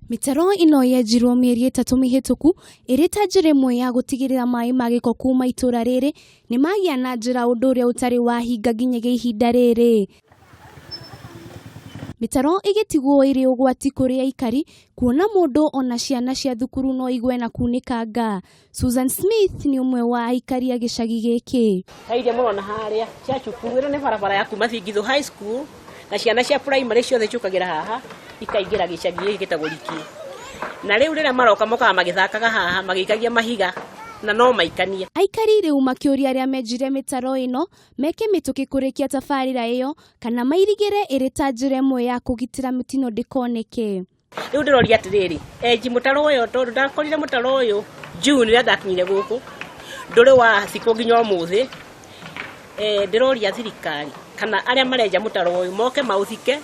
Mitaro ino yenjetwo mieri itatu mihituku iri ta njira imwe ya gutigirira maai ma giko kuma itura riri ni magia na njira undu uria utari wahinga nginyagia ihinda riri. Mitaro igitigwo iri ugwati kuri Aikari kuona mundu ona ciana cia thukuru no igwe na kunikanga. Susan Smith ni umwe wa Aikari ya gicagi giki. Hairia murona haria cia cukuru ino ni barabara ya kuma Thingithu High School na ciana cia primary ciothe ciukagira haha ikaingira gicagi giki gitagwo Likii. Na riu rira maroka mokaga magithakaga haha magikagia mahiga na no maikania. Aikari riu makiuria aria menjire mitaro ino meke mituki kurikia tafarira iyo kana mairigire iri ta njira imwe ya kugitira mitino ndikoneke. Riu ndiroria atiriri enji mutaro uyu tondu ndakorire mutaro uyu June ria ndakinyire guku nduri wa thikũ nginya umuthi ndiroria thirikari kana aria marenja mutaro uyu moke mauthike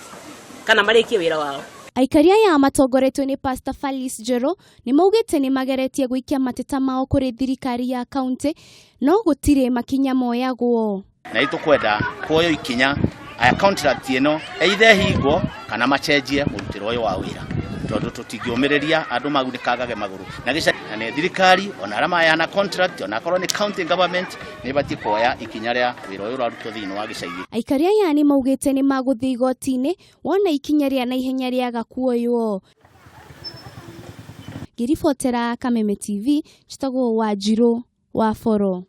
kana marikie wira wao. Aikari aya matongoretwo ni Pastor Falis Jero nimaugite nimageretie guikia mateta mao kuri thirikari ya county no gutire makinya moyagwo. Na itukwenda kuoyo ikinya aya contract ino either hingwo kana machenjie murutiro uyu wa wira tondu tutingiumireria andu magundikagage maguru na gica ne thirikari ona arama ya na contract ona korwo ni county government ni bati kuoya ikinya ria wira uyu rarutwo thiini wa gicagi. Aikari aya ni maugite ni maguthii igoti-ini wona ikinya ria na ihenya ria gakuoywo. Ngiribotera Kameme TV chitagwo Wanjiru wa Foro.